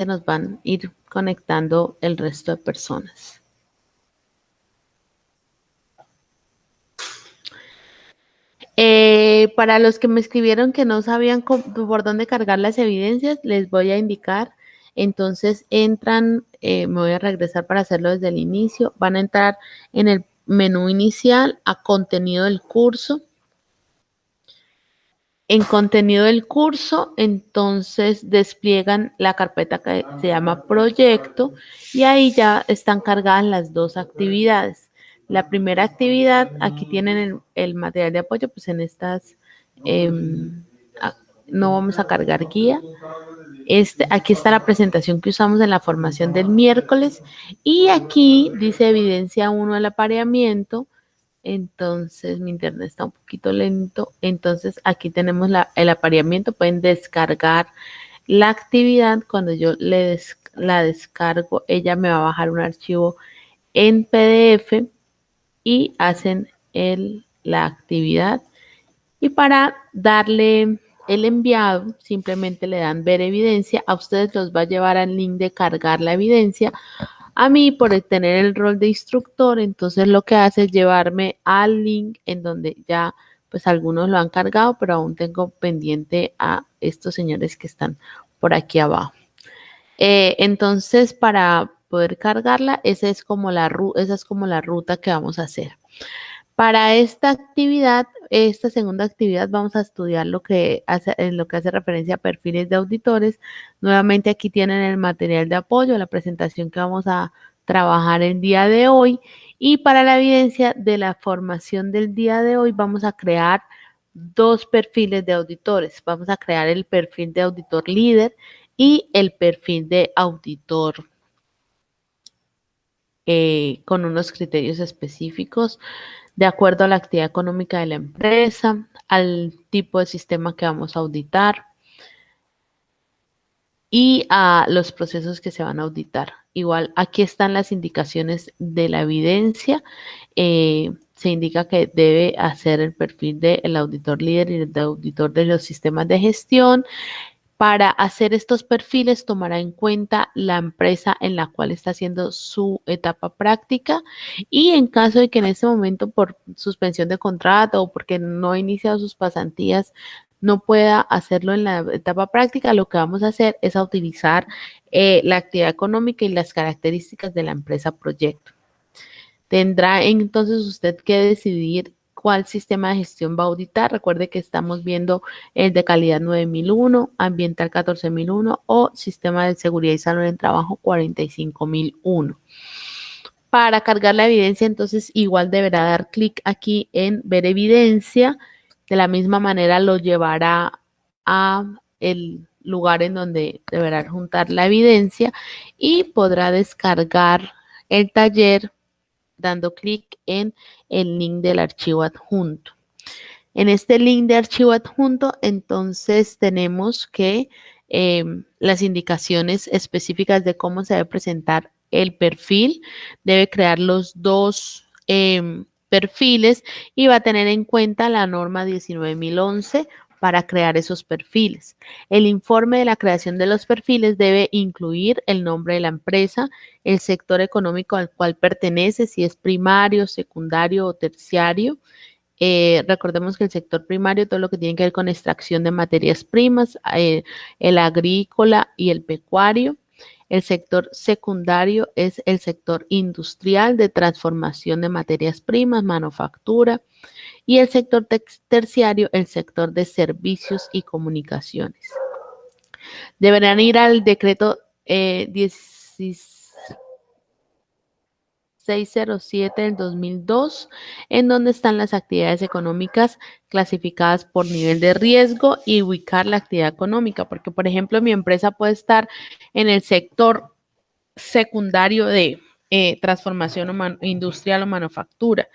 se nos van a ir conectando el resto de personas. Para los que me escribieron que no sabían por dónde cargar las evidencias, les voy a indicar. Entonces entran, me voy a regresar para hacerlo desde el inicio. Van a entrar en el menú inicial a contenido del curso. En contenido del curso, entonces despliegan la carpeta que se llama proyecto y ahí ya están cargadas las dos actividades. La primera actividad, aquí tienen el material de apoyo, pues en estas eh, no vamos a cargar guía. Aquí está la presentación que usamos en la formación del miércoles y aquí dice evidencia 1 del apareamiento. Entonces mi internet está un poquito lento. Entonces aquí tenemos el apareamiento. Pueden descargar la actividad. Cuando yo la descargo, ella me va a bajar un archivo en PDF y hacen la actividad. Y para darle el enviado, simplemente le dan ver evidencia. A ustedes los va a llevar al link de cargar la evidencia. A mí, por tener el rol de instructor, entonces lo que hace es llevarme al link en donde ya, pues algunos lo han cargado, pero aún tengo pendiente a estos señores que están por aquí abajo. Entonces, para poder cargarla, esa es como la ruta que vamos a hacer. Para esta actividad, esta segunda actividad, vamos a estudiar lo que hace referencia a perfiles de auditores. Nuevamente aquí tienen el material de apoyo, la presentación que vamos a trabajar el día de hoy. Y para la evidencia de la formación del día de hoy, vamos a crear dos perfiles de auditores. Vamos a crear el perfil de auditor líder y el perfil de auditor con unos criterios específicos de acuerdo a la actividad económica de la empresa, al tipo de sistema que vamos a auditar y a los procesos que se van a auditar. Igual, aquí están las indicaciones de la evidencia. Se indica que debe hacer el perfil del auditor líder y el auditor de los sistemas de gestión. Para hacer estos perfiles, tomará en cuenta la empresa en la cual está haciendo su etapa práctica y en caso de que en este momento por suspensión de contrato o porque no ha iniciado sus pasantías no pueda hacerlo en la etapa práctica, lo que vamos a hacer es a utilizar la actividad económica y las características de la empresa proyecto. Tendrá entonces usted que decidir cuál sistema de gestión va a auditar. Recuerde que estamos viendo el de calidad 9001, ambiental 14001 o sistema de seguridad y salud en el trabajo 45001. Para cargar la evidencia, entonces igual deberá dar clic aquí en ver evidencia. De la misma manera lo llevará a el lugar en donde deberá juntar la evidencia y podrá descargar el taller dando clic en el link del archivo adjunto. En este link de archivo adjunto, entonces tenemos que las indicaciones específicas de cómo se debe presentar el perfil, debe crear los dos perfiles y va a tener en cuenta la norma 19011 para crear esos perfiles. El informe de la creación de los perfiles debe incluir el nombre de la empresa, el sector económico al cual pertenece, si es primario, secundario o terciario. Recordemos que el sector primario, todo lo que tiene que ver con extracción de materias primas, el agrícola y el pecuario. El sector secundario es el sector industrial de transformación de materias primas, manufactura. Y el sector terciario, el sector de servicios y comunicaciones. Deberán ir al decreto 1607 del 2002, en donde están las actividades económicas clasificadas por nivel de riesgo y ubicar la actividad económica, porque por ejemplo mi empresa puede estar en el sector secundario de transformación industrial o manufactura.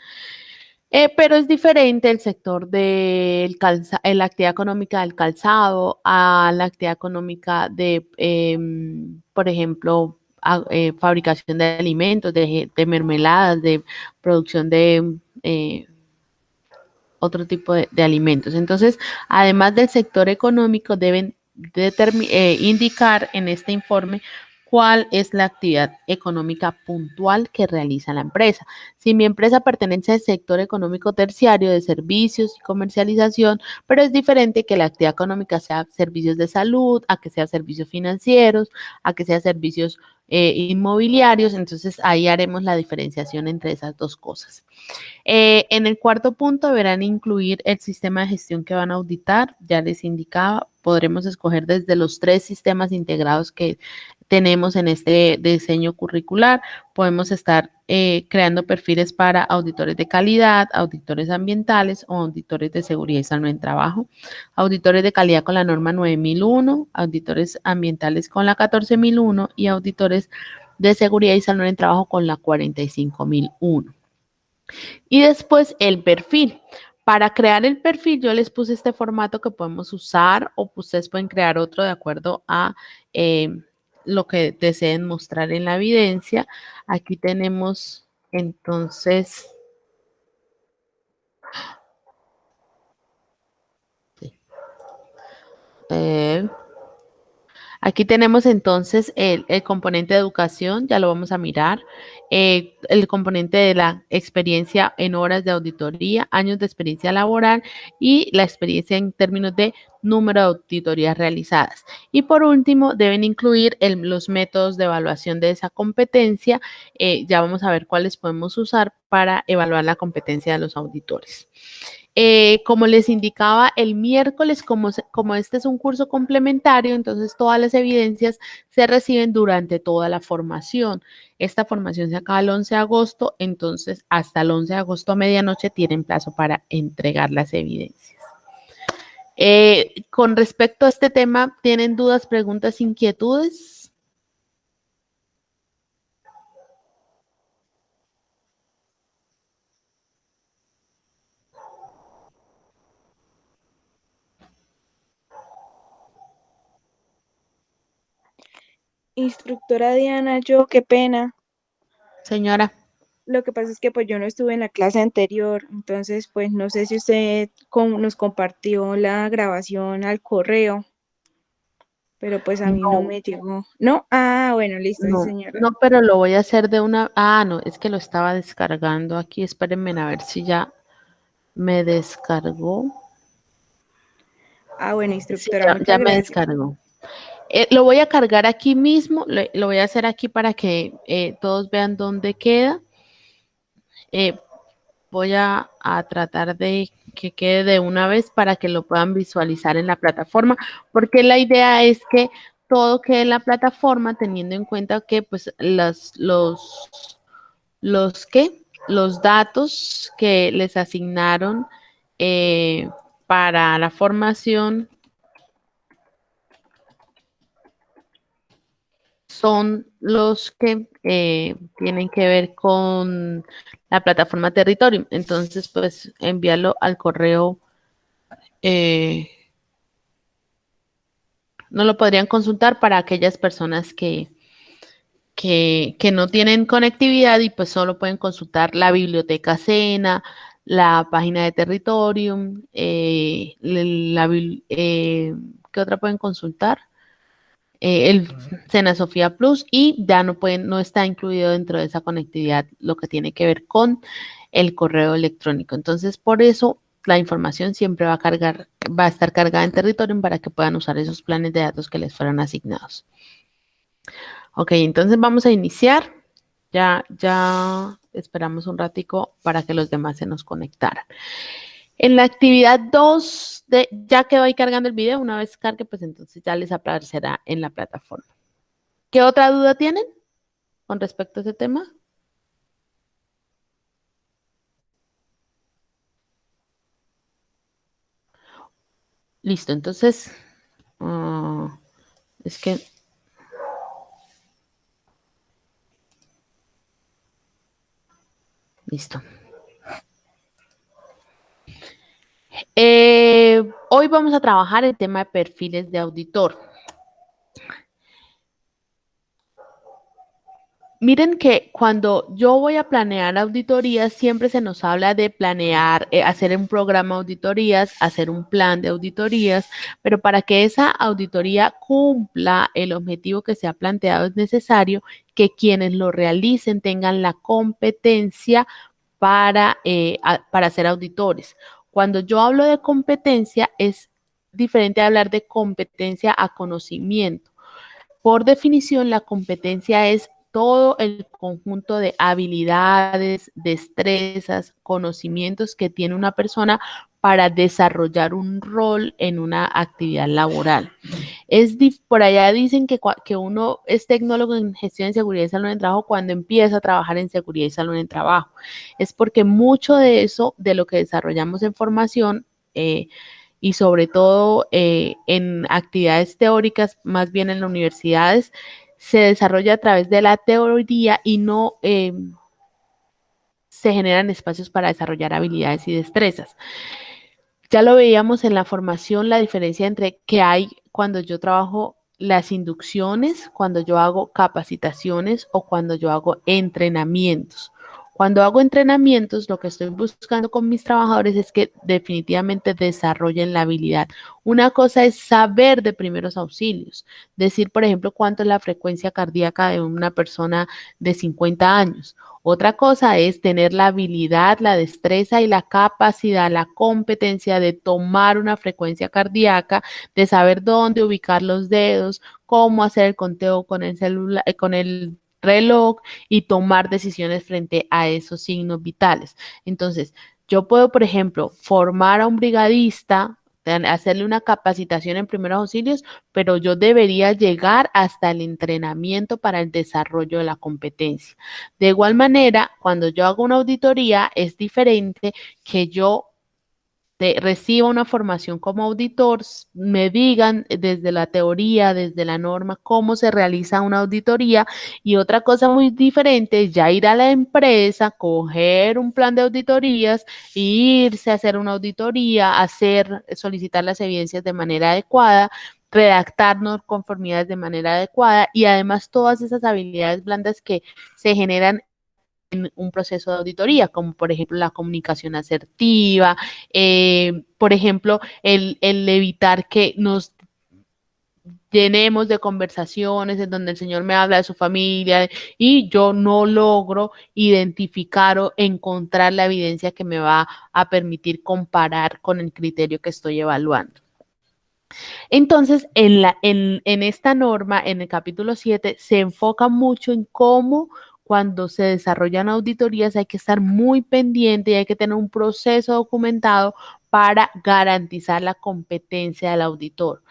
Pero es diferente el sector de la actividad económica del calzado a la actividad económica de, por ejemplo, fabricación de alimentos, de mermeladas, de producción de otro tipo de alimentos. Entonces, además del sector económico, deben indicar en este informe cuál es la actividad económica puntual que realiza la empresa. Si mi empresa pertenece al sector económico terciario de servicios y comercialización, pero es diferente que la actividad económica sea servicios de salud, a que sea servicios financieros, a que sea servicios inmobiliarios, entonces ahí haremos la diferenciación entre esas dos cosas. En el cuarto punto deberán incluir el sistema de gestión que van a auditar. Ya les indicaba, podremos escoger desde los 3 sistemas integrados que tenemos en este diseño curricular. Podemos estar creando perfiles para auditores de calidad, auditores ambientales o auditores de seguridad y salud en trabajo, auditores de calidad con la norma 9001, auditores ambientales con la 14001 y auditores de seguridad y salud en trabajo con la 45001. Y después el perfil. Para crear el perfil yo les puse este formato que podemos usar o ustedes pueden crear otro de acuerdo a lo que deseen mostrar en la evidencia. Aquí tenemos entonces... Sí, aquí tenemos entonces el componente de educación, ya lo vamos a mirar, el componente de la experiencia en horas de auditoría, años de experiencia laboral y la experiencia en términos de número de auditorías realizadas. Y por último, deben incluir los métodos de evaluación de esa competencia. Ya vamos a ver cuáles podemos usar para evaluar la competencia de los auditores. Como les indicaba el miércoles, como este es un curso complementario, entonces todas las evidencias se reciben durante toda la formación. Esta formación se acaba el 11 de agosto, entonces hasta el 11 de agosto a medianoche tienen plazo para entregar las evidencias. Con respecto a este tema, ¿tienen dudas, preguntas, inquietudes? Instructora Diana, yo qué pena. Señora. Lo que pasa es que pues yo no estuve en la clase anterior, entonces pues no sé si usted nos compartió la grabación al correo, pero pues a mí no No, me llegó. ¿No? Ah, bueno, listo, sí, no, señora. no, pero lo voy a hacer de una... Ah, no, es que lo estaba descargando aquí. Espérenme a ver si ya me descargó. Ah, bueno, Sí, instructora, ya muchas me gracias. descargó. Lo voy a cargar aquí mismo, lo voy a hacer aquí para que todos vean dónde queda. Eh, voy a tratar de que quede de una vez para que lo puedan visualizar en la plataforma, porque la idea es que todo quede en la plataforma teniendo en cuenta que pues los que los datos que les asignaron para la formación son los que tienen que ver con la plataforma Territorio. Entonces, pues envíalo al correo. eh, no lo podrían consultar para aquellas personas que no tienen conectividad y pues solo pueden consultar la biblioteca Sena, la página de Territorium, ¿qué otra pueden consultar? El Sena Sofía Plus y ya no está incluido dentro de esa conectividad lo que tiene que ver con el correo electrónico. Entonces, por eso la información siempre va a estar cargada en Territorium para que puedan usar esos planes de datos que les fueron asignados. Ok, entonces vamos a iniciar. Ya esperamos un ratico para que los demás se nos conectaran. En la actividad 2, ya que voy cargando el video, una vez cargue, pues entonces ya les aparecerá en la plataforma. ¿Qué otra duda tienen con respecto a ese tema? Listo, entonces, es que, listo. Hoy vamos a trabajar el tema de perfiles de auditor. Miren que cuando yo voy a planear auditorías, siempre se nos habla de planear, hacer un programa de auditorías, hacer un plan de auditorías, pero para que esa auditoría cumpla el objetivo que se ha planteado es necesario que quienes lo realicen tengan la competencia para ser auditores. Cuando yo hablo de competencia, es diferente a hablar de competencia a conocimiento. Por definición, la competencia es todo el conjunto de habilidades, destrezas, conocimientos que tiene una persona para desarrollar un rol en una actividad laboral. Por allá dicen que uno es tecnólogo en gestión de seguridad y salud en el trabajo cuando empieza a trabajar en seguridad y salud en el trabajo. Es porque mucho de eso, de lo que desarrollamos en formación, y sobre todo en actividades teóricas, más bien en las universidades, se desarrolla a través de la teoría y no se generan espacios para desarrollar habilidades y destrezas. Ya lo veíamos en la formación, la diferencia entre que hay cuando yo trabajo las inducciones, cuando yo hago capacitaciones o cuando yo hago entrenamientos. Cuando hago entrenamientos, lo que estoy buscando con mis trabajadores es que definitivamente desarrollen la habilidad. Una cosa es saber de primeros auxilios, decir, por ejemplo, cuánto es la frecuencia cardíaca de una persona de 50 años. Otra cosa es tener la habilidad, la destreza y la capacidad, la competencia de tomar una frecuencia cardíaca, de saber dónde ubicar los dedos, cómo hacer el conteo con el celular, con el reloj y tomar decisiones frente a esos signos vitales. Entonces, yo puedo, por ejemplo, formar a un brigadista, hacerle una capacitación en primeros auxilios, pero yo debería llegar hasta el entrenamiento para el desarrollo de la competencia. De igual manera, cuando yo hago una auditoría, es diferente que yo reciba una formación como auditor, me digan desde la teoría, desde la norma, cómo se realiza una auditoría. Y otra cosa muy diferente es ya ir a la empresa, coger un plan de auditorías, e irse a hacer una auditoría, solicitar las evidencias de manera adecuada, redactarnos conformidades de manera adecuada y además todas esas habilidades blandas que se generan en un proceso de auditoría, como por ejemplo la comunicación asertiva, por ejemplo, el evitar que nos llenemos de conversaciones en donde el Señor me habla de su familia y yo no logro identificar o encontrar la evidencia que me va a permitir comparar con el criterio que estoy evaluando. Entonces, en esta norma, en el capítulo 7, se enfoca mucho en cómo cuando se desarrollan auditorías hay que estar muy pendiente y hay que tener un proceso documentado para garantizar la competencia del auditor.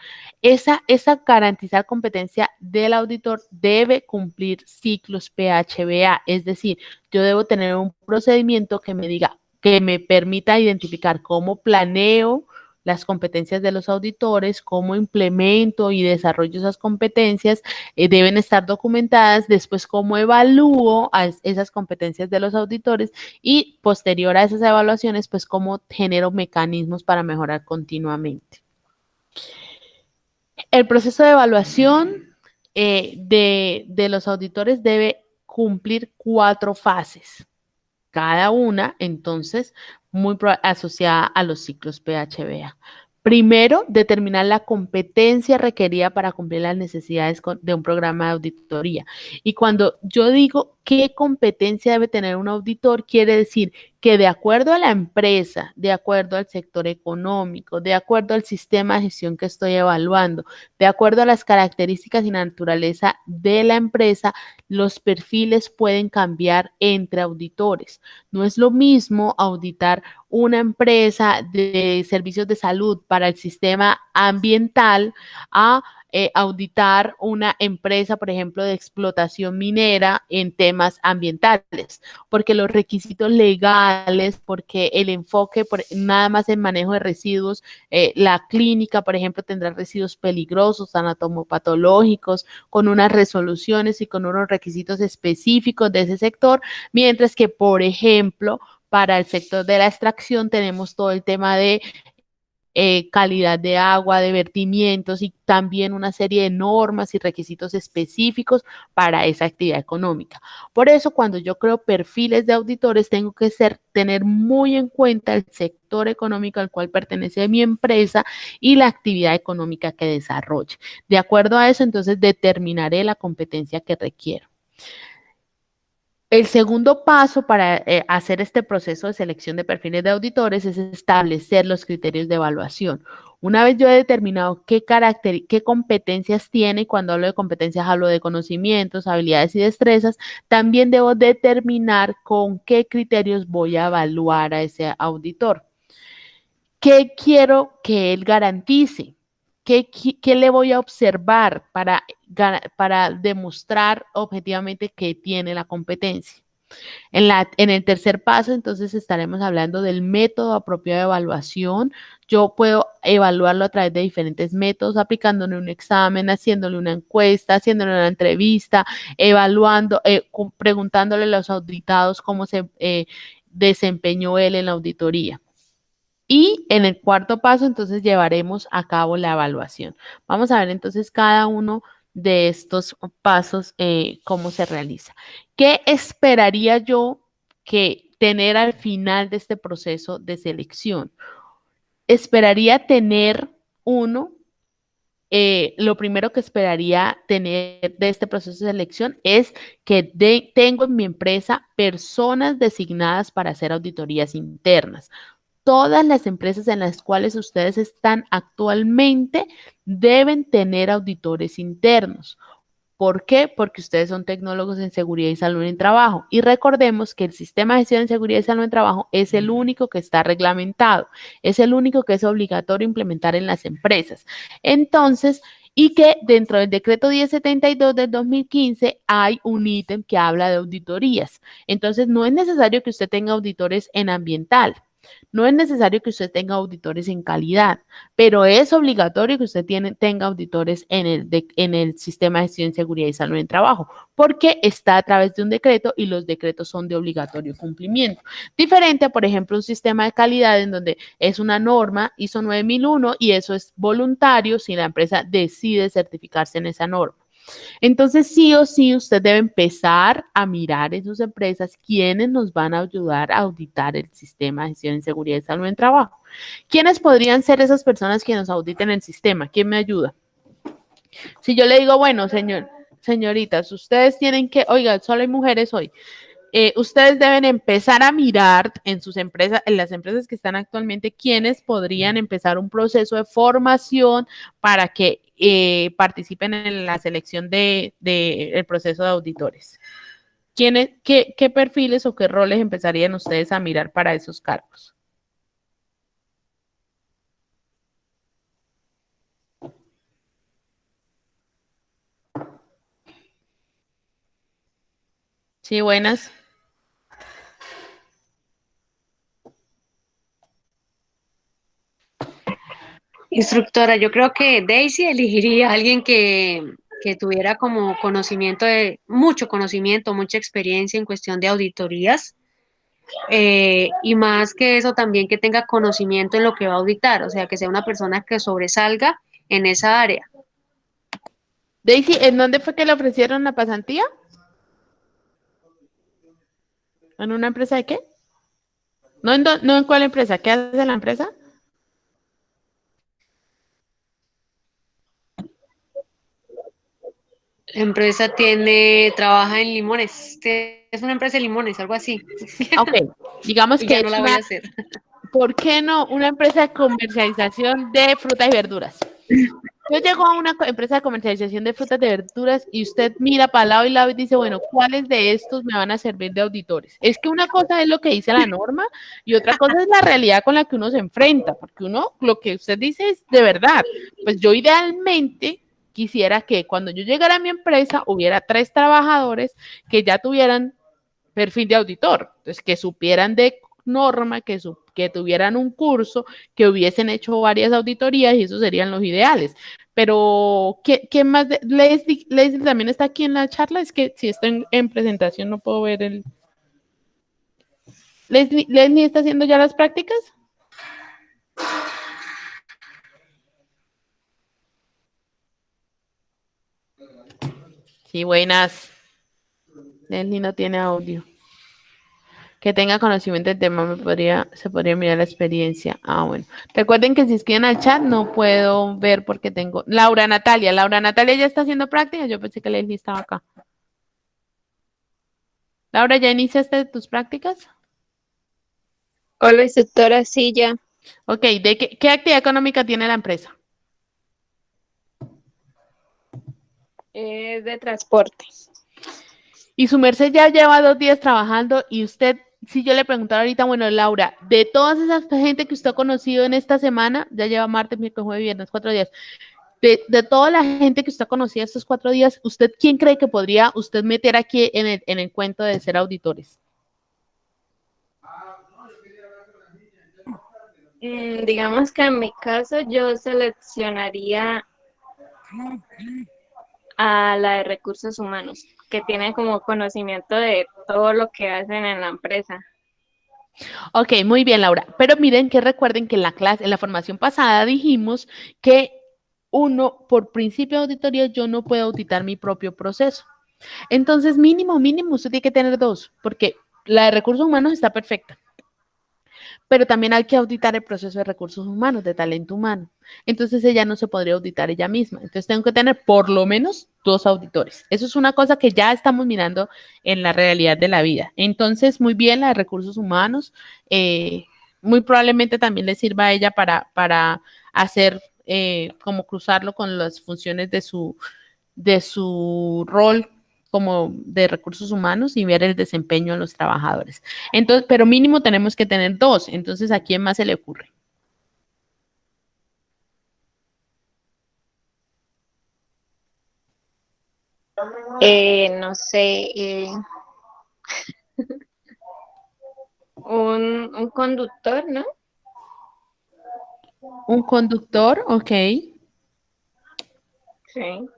Esa garantizar competencia del auditor debe cumplir ciclos PHBA, es decir, yo debo tener un procedimiento que me diga, que me permita identificar cómo planeo las competencias de los auditores, cómo implemento y desarrollo esas competencias, deben estar documentadas, después cómo evalúo a esas competencias de los auditores y posterior a esas evaluaciones, pues cómo genero mecanismos para mejorar continuamente. El proceso de evaluación de los auditores debe cumplir 4 fases, cada una entonces muy asociada a los ciclos PHBA. Primero, determinar la competencia requerida para cumplir las necesidades de un programa de auditoría. Y cuando yo digo qué competencia debe tener un auditor, quiere decir que de acuerdo a la empresa, de acuerdo al sector económico, de acuerdo al sistema de gestión que estoy evaluando, de acuerdo a las características y naturaleza de la empresa, los perfiles pueden cambiar entre auditores. No es lo mismo auditar una empresa de servicios de salud para el sistema ambiental a auditar una empresa, por ejemplo, de explotación minera en temas ambientales, porque los requisitos legales, porque el enfoque nada más en manejo de residuos, la clínica, por ejemplo, tendrá residuos peligrosos, anatomopatológicos, con unas resoluciones y con unos requisitos específicos de ese sector, mientras que, por ejemplo, para el sector de la extracción tenemos todo el tema de calidad de agua, de vertimientos y también una serie de normas y requisitos específicos para esa actividad económica. Por eso, cuando yo creo perfiles de auditores, tengo que tener muy en cuenta el sector económico al cual pertenece mi empresa y la actividad económica que desarrolle. De acuerdo a eso, entonces determinaré la competencia que requiero. El segundo paso para hacer este proceso de selección de perfiles de auditores es establecer los criterios de evaluación. Una vez yo he determinado qué competencias tiene, y cuando hablo de competencias hablo de conocimientos, habilidades y destrezas, también debo determinar con qué criterios voy a evaluar a ese auditor. ¿Qué quiero que él garantice? ¿Qué le voy a observar para demostrar objetivamente que tiene la competencia? En el tercer paso, entonces, estaremos hablando del método apropiado de evaluación. Yo puedo evaluarlo a través de diferentes métodos, aplicándole un examen, haciéndole una encuesta, haciéndole una entrevista, evaluando, preguntándole a los auditados cómo se desempeñó él en la auditoría. Y en el cuarto paso, entonces, llevaremos a cabo la evaluación. Vamos a ver entonces cada uno de estos pasos, cómo se realiza. ¿Qué esperaría yo que tener al final de este proceso de selección? Esperaría tener lo primero que esperaría tener de este proceso de selección es que tengo en mi empresa personas designadas para hacer auditorías internas. Todas las empresas en las cuales ustedes están actualmente deben tener auditores internos. ¿Por qué? Porque ustedes son tecnólogos en seguridad y salud en el trabajo. Y recordemos que el sistema de gestión de seguridad y salud en el trabajo es el único que está reglamentado, es el único que es obligatorio implementar en las empresas. Entonces, y que dentro del decreto 1072 del 2015 hay un ítem que habla de auditorías. Entonces, no es necesario que usted tenga auditores en ambiental. No es necesario que usted tenga auditores en calidad, pero es obligatorio que usted tenga auditores en el sistema de gestión, seguridad y salud en el trabajo, porque está a través de un decreto y los decretos son de obligatorio cumplimiento. Diferente, por ejemplo, un sistema de calidad en donde es una norma ISO 9001 y eso es voluntario si la empresa decide certificarse en esa norma. Entonces, sí o sí, usted debe empezar a mirar en sus empresas quiénes nos van a ayudar a auditar el sistema de gestión de seguridad y salud en el trabajo. ¿Quiénes podrían ser esas personas que nos auditen el sistema? ¿Quién me ayuda? Si yo le digo, bueno, señoritas, ustedes tienen que, oiga, solo hay mujeres hoy. Ustedes deben empezar a mirar en sus empresas, en las empresas que están actualmente, quiénes podrían empezar un proceso de formación para que participen en la selección del proceso de auditores. ¿Qué perfiles o qué roles empezarían ustedes a mirar para esos cargos? Sí, buenas. Instructora, yo creo que Daisy elegiría a alguien que tuviera como mucho conocimiento, mucha experiencia en cuestión de auditorías, y más que eso también que tenga conocimiento en lo que va a auditar, o sea, que sea una persona que sobresalga en esa área. Daisy, ¿en dónde fue que le ofrecieron la pasantía? ¿En una empresa de qué? No en cuál empresa, ¿qué hace la empresa? La empresa trabaja en limones, es una empresa de limones, algo así. Ok, digamos Y que ya no es la voy a hacer. ¿por qué no? Una empresa de comercialización de frutas y verduras. Yo llego a una empresa de comercialización de frutas y verduras y usted mira para lado y lado y dice, bueno, ¿cuáles de estos me van a servir de auditores? Es que una cosa es lo que dice la norma y otra cosa es la realidad con la que uno se enfrenta, porque lo que usted dice es de verdad. Pues yo idealmente quisiera que cuando yo llegara a mi empresa hubiera 3 trabajadores que ya tuvieran perfil de auditor, entonces que supieran de norma, que tuvieran un curso, que hubiesen hecho varias auditorías y esos serían los ideales. Pero, ¿qué más? Leslie también está aquí en la charla, es que si está en presentación no puedo ver el... Leslie está haciendo ya las prácticas. Sí, buenas. Leslie no tiene audio. Que tenga conocimiento del tema se podría mirar la experiencia. Ah, bueno. Recuerden que si escriben al chat no puedo ver porque tengo. Laura Natalia ya está haciendo prácticas. Yo pensé que Leslie estaba acá. Laura, ¿ya iniciaste tus prácticas? Hola, instructora, sí, ya. Ok, ¿de qué actividad económica tiene la empresa? Es de transporte. Y su merced ya lleva 2 días trabajando y usted, si yo le preguntara ahorita, bueno, Laura, de todas esas gente que usted ha conocido en esta semana, ya lleva martes, miércoles, jueves, viernes, 4 días, de toda la gente que usted ha conocido estos 4 días, ¿usted quién cree que podría usted meter aquí en el cuento de ser auditores? Digamos que en mi caso yo seleccionaría a la de recursos humanos, que tiene como conocimiento de todo lo que hacen en la empresa. Ok, muy bien, Laura. Pero miren que recuerden que en la clase, en la formación pasada dijimos que uno, por principio de auditoría, yo no puedo auditar mi propio proceso. Entonces, mínimo, usted tiene que tener 2, porque la de recursos humanos está perfecta. Pero también hay que auditar el proceso de recursos humanos, de talento humano. Entonces ella no se podría auditar ella misma. Entonces tengo que tener por lo menos 2 auditores. Eso es una cosa que ya estamos mirando en la realidad de la vida. Entonces, muy bien, la de recursos humanos, muy probablemente también le sirva a ella para hacer, como cruzarlo con las funciones de su rol como de recursos humanos y ver el desempeño de los trabajadores. Entonces, pero mínimo tenemos que tener 2. Entonces, ¿a quién más se le ocurre? No sé, un conductor, ¿no? Un conductor, ok. Sí.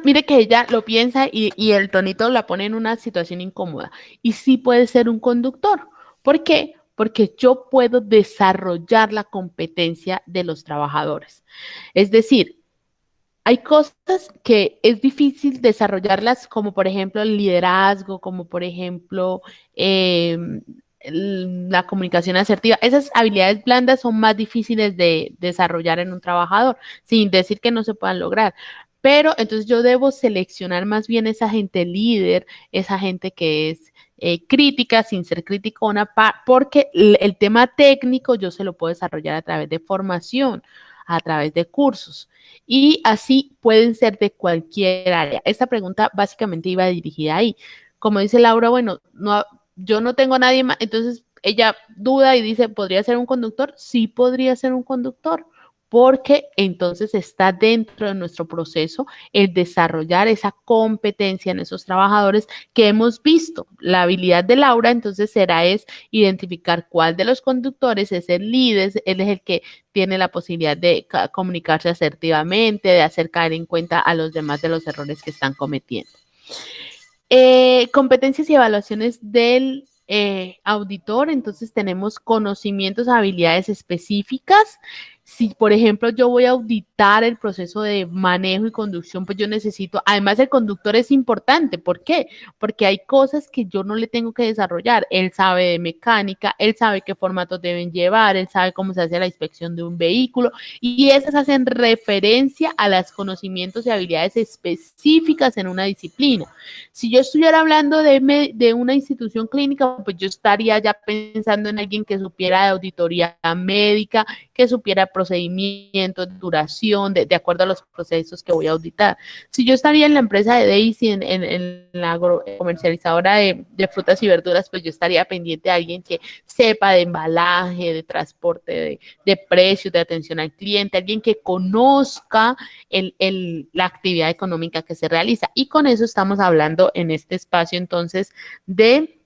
Mire que ella lo piensa y el tonito la pone en una situación incómoda. Y sí puede ser un conductor. ¿Por qué? Porque yo puedo desarrollar la competencia de los trabajadores. Es decir, hay cosas que es difícil desarrollarlas, como por ejemplo el liderazgo, como por ejemplo la comunicación asertiva. Esas habilidades blandas son más difíciles de desarrollar en un trabajador, sin decir que no se puedan lograr. Pero entonces yo debo seleccionar más bien esa gente líder, esa gente que es crítica sin ser criticona, porque el tema técnico yo se lo puedo desarrollar a través de formación, a través de cursos. Y así pueden ser de cualquier área. Esta pregunta básicamente iba dirigida ahí. Como dice Laura, bueno, no, yo no tengo a nadie más, entonces ella duda y dice, ¿podría ser un conductor? Sí podría ser un conductor, porque entonces está dentro de nuestro proceso el desarrollar esa competencia en esos trabajadores que hemos visto. La habilidad de Laura entonces será es identificar cuál de los conductores es el líder, él es el que tiene la posibilidad de comunicarse asertivamente, de hacer caer en cuenta a los demás de los errores que están cometiendo. Competencias y evaluaciones del auditor, entonces tenemos conocimientos, habilidades específicas. Si, por ejemplo, yo voy a auditar el proceso de manejo y conducción, pues yo necesito, además el conductor es importante, ¿por qué? Porque hay cosas que yo no le tengo que desarrollar. Él sabe de mecánica, él sabe qué formatos deben llevar, él sabe cómo se hace la inspección de un vehículo y esas hacen referencia a los conocimientos y habilidades específicas en una disciplina. Si yo estuviera hablando de una institución clínica, pues yo estaría ya pensando en alguien que supiera de auditoría médica, que supiera procedimientos, duración, de acuerdo a los procesos que voy a auditar. Si yo estaría en la empresa de Daisy, en la comercializadora de frutas y verduras, pues yo estaría pendiente de alguien que sepa de embalaje, de transporte, de precios, de atención al cliente, alguien que conozca la actividad económica que se realiza. Y con eso estamos hablando en este espacio entonces de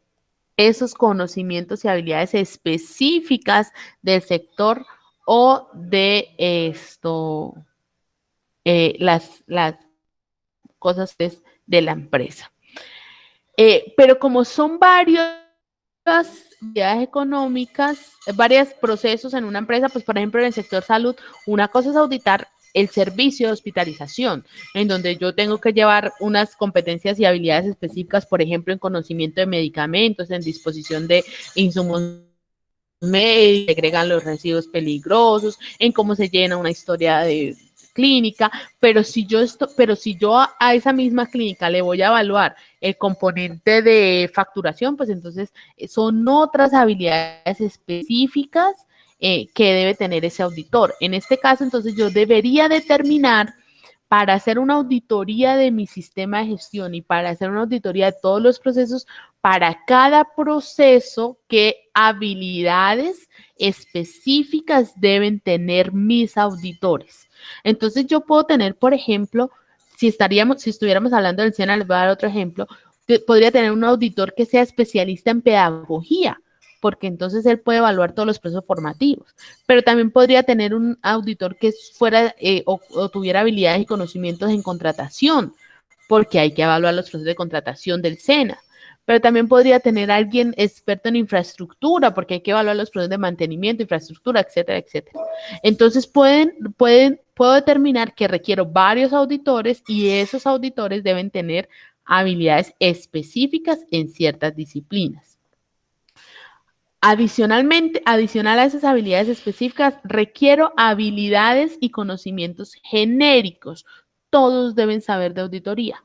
esos conocimientos y habilidades específicas del sector o de las cosas de la empresa. Pero como son varias actividades económicas, varios procesos en una empresa, pues por ejemplo en el sector salud, una cosa es auditar el servicio de hospitalización, en donde yo tengo que llevar unas competencias y habilidades específicas, por ejemplo, en conocimiento de medicamentos, en disposición de insumos médicos, agregan los residuos peligrosos, en cómo se llena una historia de clínica, pero si yo a esa misma clínica le voy a evaluar el componente de facturación, pues entonces son otras habilidades específicas que debe tener ese auditor. En este caso, entonces yo debería determinar para hacer una auditoría de mi sistema de gestión y para hacer una auditoría de todos los procesos, para cada proceso, qué habilidades específicas deben tener mis auditores. Entonces yo puedo tener, por ejemplo, si estuviéramos hablando del SENA, les voy a dar otro ejemplo, podría tener un auditor que sea especialista en pedagogía, porque entonces él puede evaluar todos los procesos formativos, pero también podría tener un auditor que fuera o tuviera habilidades y conocimientos en contratación, porque hay que evaluar los procesos de contratación del SENA. Pero también podría tener alguien experto en infraestructura, porque hay que evaluar los procesos de mantenimiento, infraestructura, etcétera, etcétera. Entonces puedo determinar que requiero varios auditores y esos auditores deben tener habilidades específicas en ciertas disciplinas. Adicional a esas habilidades específicas, requiero habilidades y conocimientos genéricos. Todos deben saber de auditoría.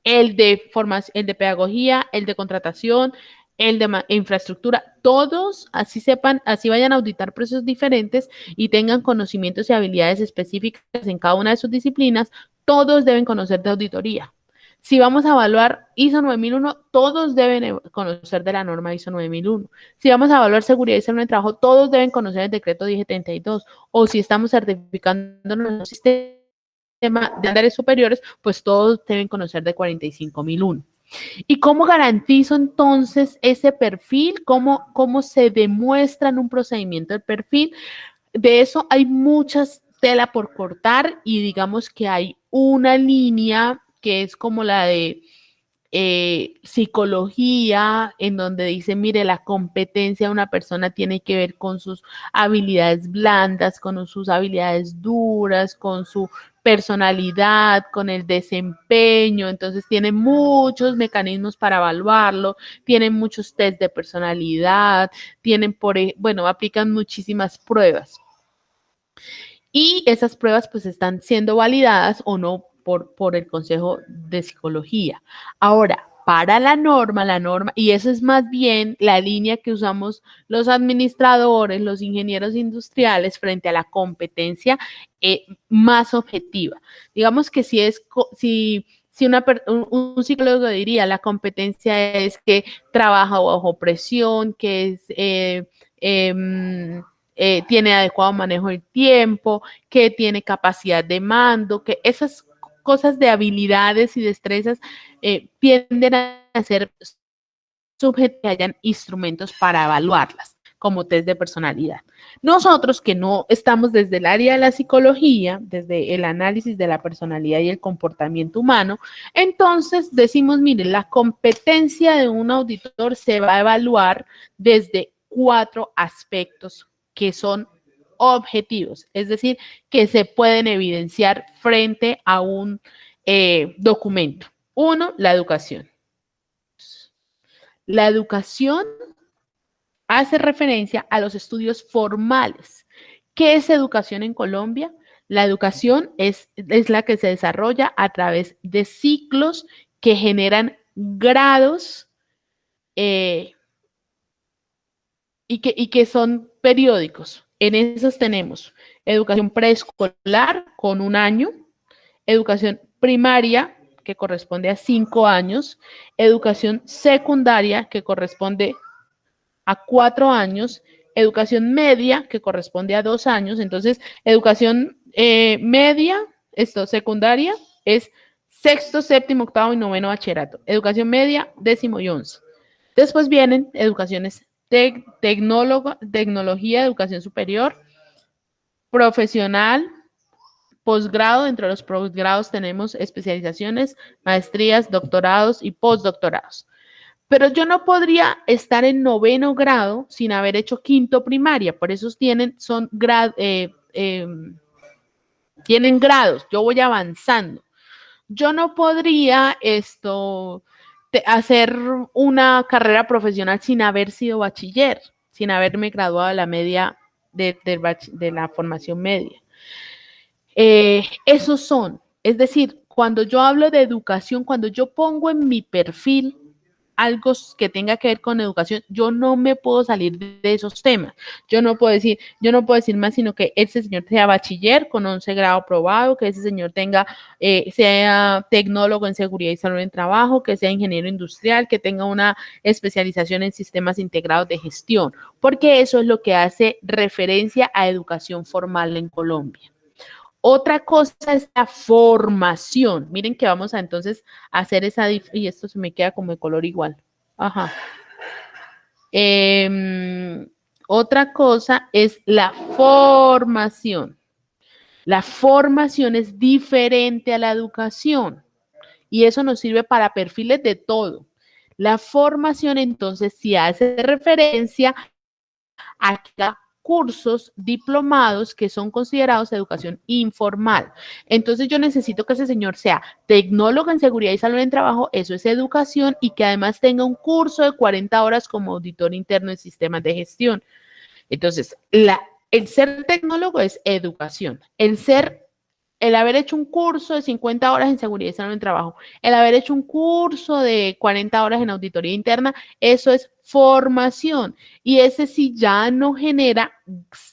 El de formación, el de pedagogía, el de contratación, el de infraestructura, todos así sepan, así vayan a auditar procesos diferentes y tengan conocimientos y habilidades específicas en cada una de sus disciplinas, todos deben conocer de auditoría. Si vamos a evaluar ISO 9001, todos deben conocer de la norma ISO 9001. Si vamos a evaluar seguridad y salud en el trabajo, todos deben conocer el decreto 1072. O si estamos certificando nuestro sistema de estándares superiores, pues todos deben conocer de 45001. ¿Y cómo garantizo entonces ese perfil? ¿Cómo se demuestra en un procedimiento el perfil? De eso hay muchas tela por cortar y digamos que hay una línea que es como la de psicología, en donde dice, mire, la competencia de una persona tiene que ver con sus habilidades blandas, con sus habilidades duras, con su personalidad, con el desempeño, entonces tiene muchos mecanismos para evaluarlo, tienen muchos test de personalidad, aplican muchísimas pruebas. Y esas pruebas pues están siendo validadas o no por el Consejo de Psicología. Ahora, para la norma, y eso es más bien la línea que usamos los administradores, los ingenieros industriales frente a la competencia más objetiva. Digamos que si un psicólogo diría la competencia es que trabaja bajo presión, que es tiene adecuado manejo del tiempo, que tiene capacidad de mando, que esas cosas de habilidades y destrezas tienden a ser sujetas que hayan instrumentos para evaluarlas, como test de personalidad. Nosotros que no estamos desde el área de la psicología, desde el análisis de la personalidad y el comportamiento humano, entonces decimos, mire, la competencia de un auditor se va a evaluar desde 4 aspectos que son objetivos, es decir, que se pueden evidenciar frente a un documento. 1, la educación. La educación hace referencia a los estudios formales. ¿Qué es educación en Colombia? La educación es la que se desarrolla a través de ciclos que generan grados y que son periódicos. En esos tenemos educación preescolar con 1 año, educación primaria que corresponde a 5 años, educación secundaria que corresponde a 4 años, educación media que corresponde a 2 años. Entonces, educación media, secundaria, es 6º, 7º, 8º y 9º bachillerato. Educación media, 10º y 11º. Después vienen educaciones tecnología, educación superior, profesional, posgrado. Dentro de los posgrados tenemos especializaciones, maestrías, doctorados y postdoctorados. Pero yo no podría estar en 9º grado sin haber hecho 5º primaria. Por eso son tienen grados, yo voy avanzando. Yo no podría hacer una carrera profesional sin haber sido bachiller, sin haberme graduado de la media, de la formación media. Esos son, es decir, cuando yo hablo de educación, cuando yo pongo en mi perfil algo que tenga que ver con educación, yo no me puedo salir de esos temas. Yo no puedo decir más, sino que ese señor sea bachiller con 11 grado probado, que ese señor sea tecnólogo en seguridad y salud en trabajo, que sea ingeniero industrial, que tenga una especialización en sistemas integrados de gestión, porque eso es lo que hace referencia a educación formal en Colombia. Otra cosa es la formación. Miren que vamos a entonces hacer esa y esto se me queda como de color igual. Ajá. Otra cosa es la formación. La formación es diferente a la educación y eso nos sirve para perfiles de todo. La formación entonces sí hace referencia a cursos diplomados que son considerados educación informal. Entonces yo necesito que ese señor sea tecnólogo en seguridad y salud en trabajo, eso es educación, y que además tenga un curso de 40 horas como auditor interno en sistemas de gestión. Entonces, el ser tecnólogo es educación. El haber hecho un curso de 50 horas en seguridad y salud en trabajo, el haber hecho un curso de 40 horas en auditoría interna, eso es formación. Y ese sí ya no genera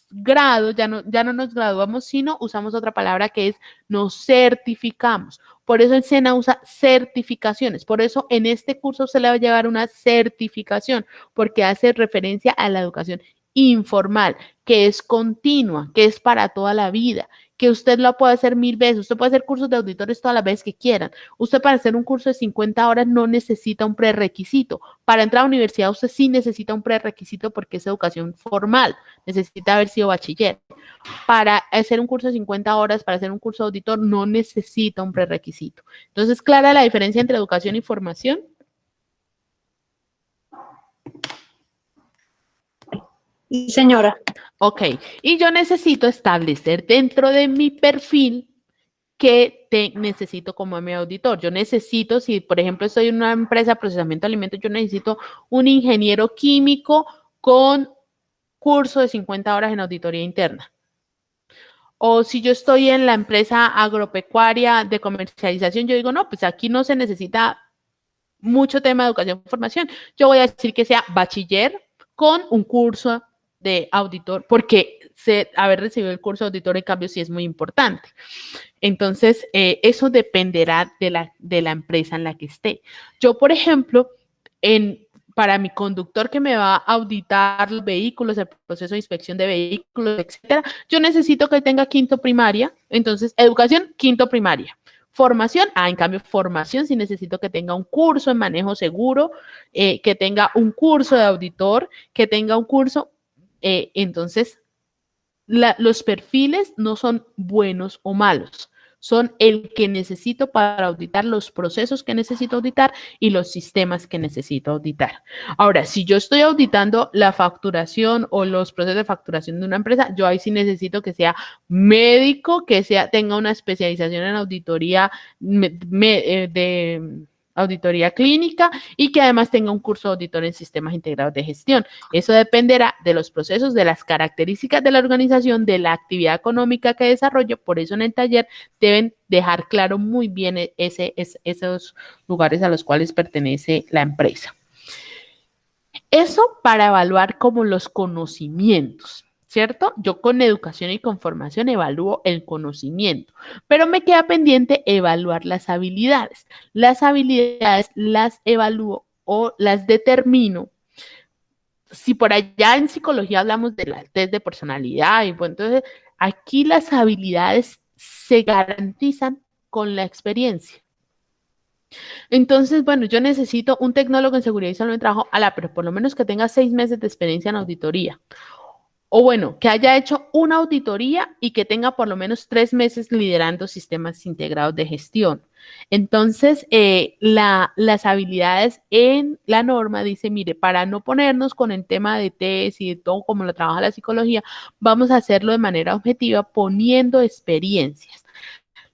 grado, ya no nos graduamos, sino usamos otra palabra que es nos certificamos. Por eso el SENA usa certificaciones. Por eso en este curso se le va a llevar una certificación, porque hace referencia a la educación informal, que es continua, que es para toda la vida, que usted lo puede hacer 1000 veces. Usted puede hacer cursos de auditores todas las veces que quieran. Usted para hacer un curso de 50 horas no necesita un prerequisito. Para entrar a la universidad usted sí necesita un prerequisito porque es educación formal. Necesita haber sido bachiller. Para hacer un curso de 50 horas, para hacer un curso de auditor, no necesita un prerequisito. Entonces, ¿clara la diferencia entre educación y formación? Sí, señora. Ok, y yo necesito establecer dentro de mi perfil que necesito como mi auditor. Yo necesito, si por ejemplo estoy en una empresa de procesamiento de alimentos, yo necesito un ingeniero químico con curso de 50 horas en auditoría interna. O si yo estoy en la empresa agropecuaria de comercialización, yo digo, no, pues aquí no se necesita mucho tema de educación y formación. Yo voy a decir que sea bachiller con un curso de auditor, porque haber recibido el curso de auditor en cambio sí es muy importante. Entonces, eso dependerá de la empresa en la que esté. Yo, por ejemplo, para mi conductor que me va a auditar los vehículos, el proceso de inspección de vehículos, etcétera, yo necesito que tenga quinto primaria. Entonces, educación, quinto primaria. Formación, en cambio, formación sí necesito que tenga un curso en manejo seguro, que tenga un curso de auditor, que tenga un curso. Entonces, los perfiles no son buenos o malos, son el que necesito para auditar los procesos que necesito auditar y los sistemas que necesito auditar. Ahora, si yo estoy auditando la facturación o los procesos de facturación de una empresa, yo ahí sí necesito que sea médico, que tenga una especialización en auditoría de auditoría clínica y que además tenga un curso de auditor en sistemas integrados de gestión. Eso dependerá de los procesos, de las características de la organización, de la actividad económica que desarrolle. Por eso en el taller deben dejar claro muy bien esos lugares a los cuales pertenece la empresa. Eso para evaluar como los conocimientos, ¿cierto? Yo con educación y con formación evalúo el conocimiento, pero me queda pendiente evaluar las habilidades. Las habilidades las evalúo o las determino. Si por allá en psicología hablamos de la test de personalidad, y pues entonces aquí las habilidades se garantizan con la experiencia. Entonces, bueno, yo necesito un tecnólogo en seguridad y salud en trabajo, pero por lo menos que tenga 6 meses de experiencia en auditoría. O bueno, que haya hecho una auditoría y que tenga por lo menos 3 meses liderando sistemas integrados de gestión. Entonces, las habilidades en la norma dice, mire, para no ponernos con el tema de test y de todo como lo trabaja la psicología, vamos a hacerlo de manera objetiva poniendo experiencias.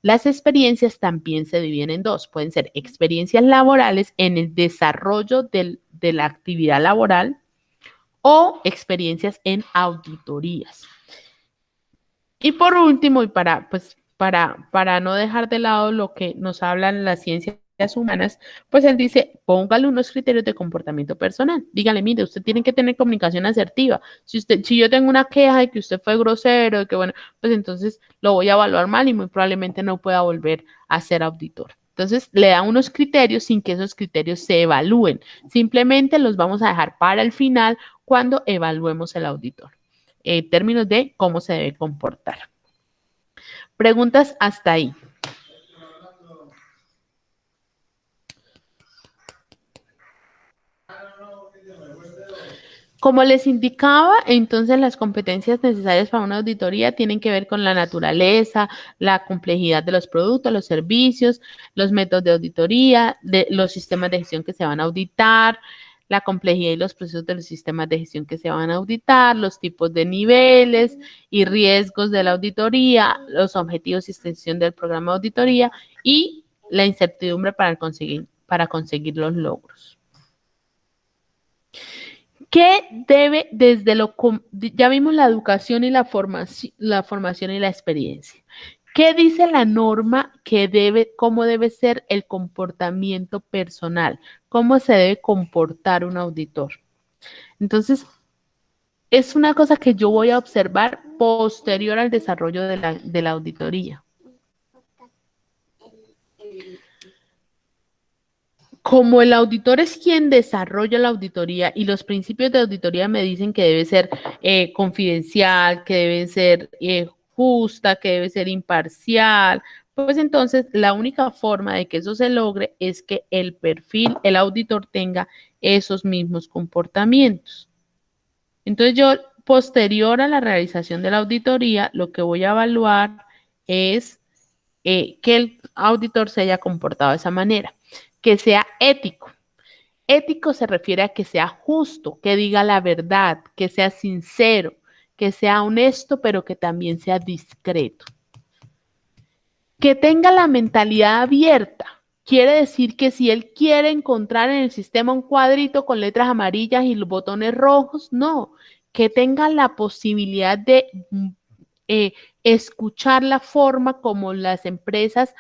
Las experiencias también se dividen en dos. Pueden ser experiencias laborales en el desarrollo de la actividad laboral o experiencias en auditorías. Y por último, y para no dejar de lado lo que nos hablan las ciencias humanas, pues él dice, póngale unos criterios de comportamiento personal. Dígale, mire, usted tiene que tener comunicación asertiva. Si yo tengo una queja de que usted fue grosero, de que bueno, pues entonces lo voy a evaluar mal y muy probablemente no pueda volver a ser auditor. Entonces, le da unos criterios sin que esos criterios se evalúen. Simplemente los vamos a dejar para el final cuando evaluemos el auditor. En términos de cómo se debe comportar. Preguntas hasta ahí. Como les indicaba, entonces las competencias necesarias para una auditoría tienen que ver con la naturaleza, la complejidad de los productos, los servicios, los métodos de auditoría, los sistemas de gestión que se van a auditar, la complejidad y los procesos de los sistemas de gestión que se van a auditar, los tipos de niveles y riesgos de la auditoría, los objetivos y extensión del programa de auditoría y la incertidumbre para conseguir los logros. ¿Qué debe ya vimos la educación y la formación y la experiencia? ¿Qué dice la norma cómo debe ser el comportamiento personal? ¿Cómo se debe comportar un auditor? Entonces, es una cosa que yo voy a observar posterior al desarrollo de la auditoría. Como el auditor es quien desarrolla la auditoría y los principios de auditoría me dicen que debe ser confidencial, que debe ser justa, que debe ser imparcial, pues entonces la única forma de que eso se logre es que el auditor tenga esos mismos comportamientos. Entonces yo, posterior a la realización de la auditoría, lo que voy a evaluar es que el auditor se haya comportado de esa manera. Que sea ético. Ético se refiere a que sea justo, que diga la verdad, que sea sincero, que sea honesto, pero que también sea discreto. Que tenga la mentalidad abierta. Quiere decir que si él quiere encontrar en el sistema un cuadrito con letras amarillas y los botones rojos, no. Que tenga la posibilidad de escuchar la forma como las empresas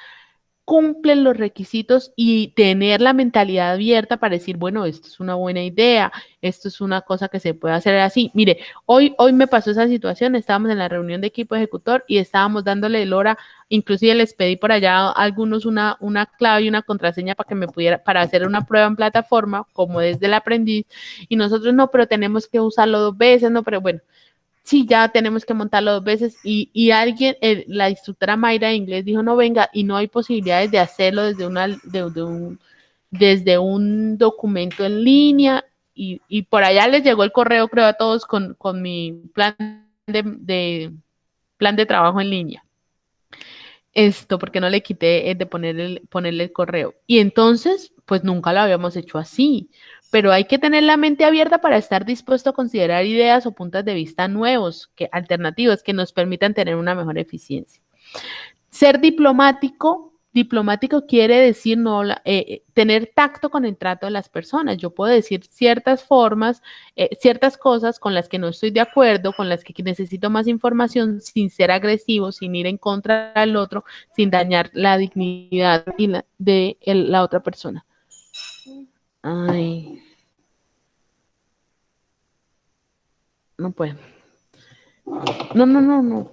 cumplen los requisitos y tener la mentalidad abierta para decir, bueno, esto es una buena idea, esto es una cosa que se puede hacer así. Mire, hoy me pasó esa situación, estábamos en la reunión de equipo ejecutor y estábamos dándole el hora, inclusive les pedí por allá a algunos una clave y una contraseña para hacer una prueba en plataforma, como desde el aprendiz, y nosotros no, pero tenemos que usarlo 2 veces, no, pero bueno. Sí, ya tenemos que montarlo 2 veces y alguien, la instructora Mayra de inglés dijo, no, venga, y no hay posibilidades de hacerlo desde un documento en línea y por allá les llegó el correo, creo, a todos con mi plan plan de trabajo en línea. Porque no le quité de ponerle el correo. Y entonces, pues nunca lo habíamos hecho así. Pero hay que tener la mente abierta para estar dispuesto a considerar ideas o puntos de vista nuevos, alternativos, que nos permitan tener una mejor eficiencia. Ser diplomático quiere decir tener tacto con el trato de las personas. Yo puedo decir ciertas cosas con las que no estoy de acuerdo, con las que necesito más información, sin ser agresivo, sin ir en contra del otro, sin dañar la dignidad de la otra persona. Ay. No puedo. No.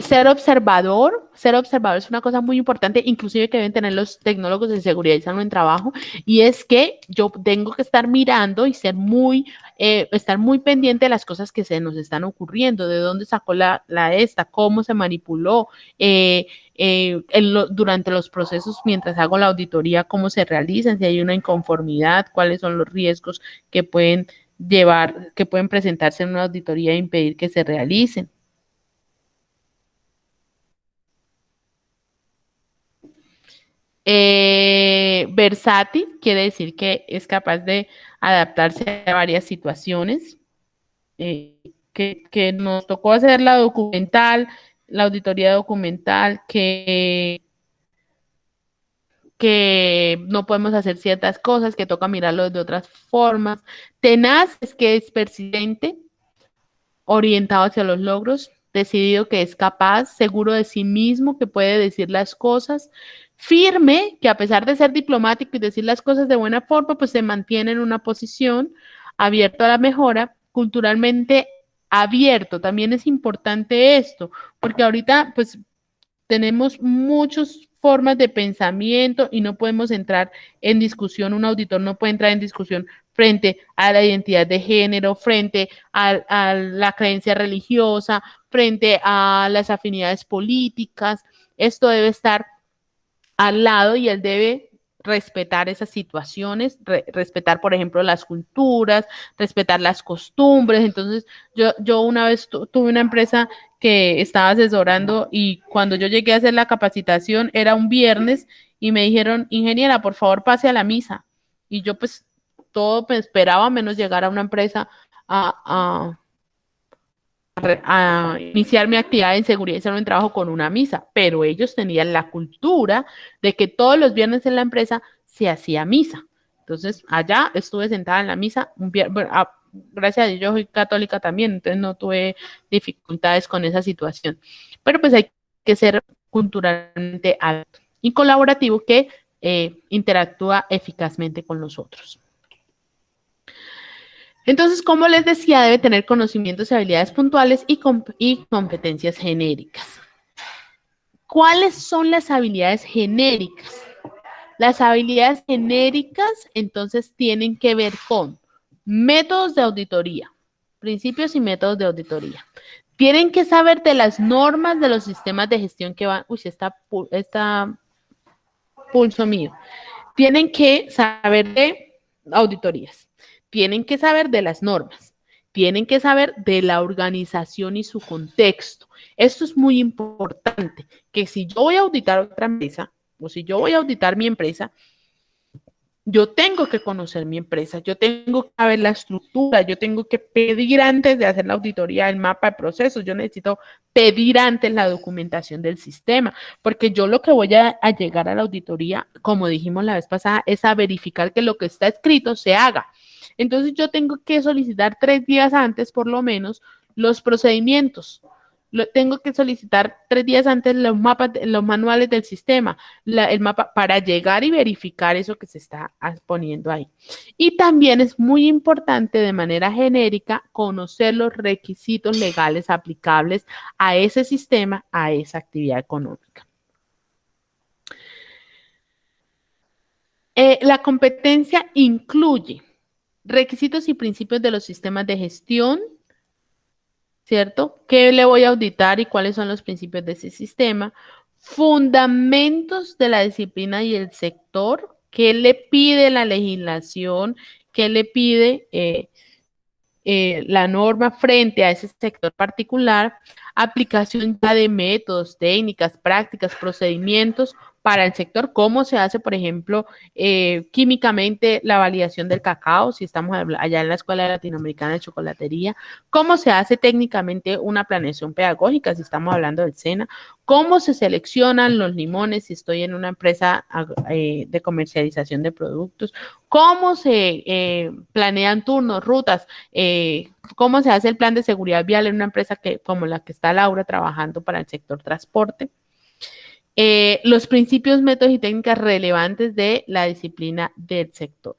Ser observador es una cosa muy importante, inclusive que deben tener los tecnólogos de seguridad y salud en trabajo, y es que yo tengo que estar mirando y estar muy pendiente de las cosas que se nos están ocurriendo, de dónde sacó cómo se manipuló durante los procesos mientras hago la auditoría, cómo se realizan, si hay una inconformidad, cuáles son los riesgos que pueden presentarse en una auditoría e impedir que se realicen. Versátil quiere decir que es capaz de adaptarse a varias situaciones, que nos tocó hacer la documental, la auditoría documental, que no podemos hacer ciertas cosas, que toca mirarlo de otras formas. Tenaz es que es persistente, orientado hacia los logros, decidido que es capaz, seguro de sí mismo, que puede decir las cosas, firme, que a pesar de ser diplomático y decir las cosas de buena forma, pues se mantiene en una posición, abierto a la mejora, culturalmente abierto. También es importante esto, porque ahorita pues tenemos muchas formas de pensamiento y no podemos entrar en discusión, un auditor no puede entrar en discusión frente a la identidad de género, frente a la creencia religiosa, frente a las afinidades políticas. Esto debe estar al lado y él debe respetar esas situaciones, respetar, por ejemplo, las culturas, respetar las costumbres. Entonces, yo una vez tuve una empresa que estaba asesorando y cuando yo llegué a hacer la capacitación era un viernes y me dijeron, ingeniera, por favor, pase a la misa. Y yo pues todo pues, esperaba menos llegar a una empresa a iniciar mi actividad en seguridad y salud en trabajo con una misa, pero ellos tenían la cultura de que todos los viernes en la empresa se hacía misa. Entonces, allá estuve sentada en la misa, gracias a Dios yo soy católica también, entonces no tuve dificultades con esa situación. Pero pues hay que ser culturalmente alto y colaborativo que interactúa eficazmente con los otros. Entonces, como les decía, debe tener conocimientos y habilidades puntuales y competencias genéricas. ¿Cuáles son las habilidades genéricas? Las habilidades genéricas, entonces, tienen que ver con métodos de auditoría, principios y métodos de auditoría. Tienen que saber de las normas de los sistemas de gestión que van. Uy, está pulso mío. Tienen que saber de auditorías. Tienen que saber de las normas, tienen que saber de la organización y su contexto. Esto es muy importante, que si yo voy a auditar otra empresa o si yo voy a auditar mi empresa, yo tengo que conocer mi empresa, yo tengo que saber la estructura, yo tengo que pedir antes de hacer la auditoría el mapa de procesos, yo necesito pedir antes la documentación del sistema, porque yo lo que voy a llegar a la auditoría, como dijimos la vez pasada, es a verificar que lo que está escrito se haga. Entonces yo tengo que solicitar 3 días antes, por lo menos, los procedimientos. Tengo que solicitar 3 días antes los mapas, los manuales del sistema, el mapa para llegar y verificar eso que se está poniendo ahí. Y también es muy importante de manera genérica conocer los requisitos legales aplicables a ese sistema, a esa actividad económica. La competencia incluye requisitos y principios de los sistemas de gestión, ¿cierto? ¿Qué le voy a auditar y cuáles son los principios de ese sistema? Fundamentos de la disciplina y el sector, ¿qué le pide la legislación? ¿Qué le pide la norma frente a ese sector particular? Aplicación ya de métodos, técnicas, prácticas, procedimientos para el sector, cómo se hace, por ejemplo, químicamente la validación del cacao, si estamos allá en la Escuela Latinoamericana de Chocolatería, cómo se hace técnicamente una planeación pedagógica, si estamos hablando del SENA, cómo se seleccionan los limones, si estoy en una empresa de comercialización de productos, cómo se planean turnos, rutas, cómo se hace el plan de seguridad vial en una empresa como la que está Laura trabajando para el sector transporte. Los principios, métodos y técnicas relevantes de la disciplina del sector.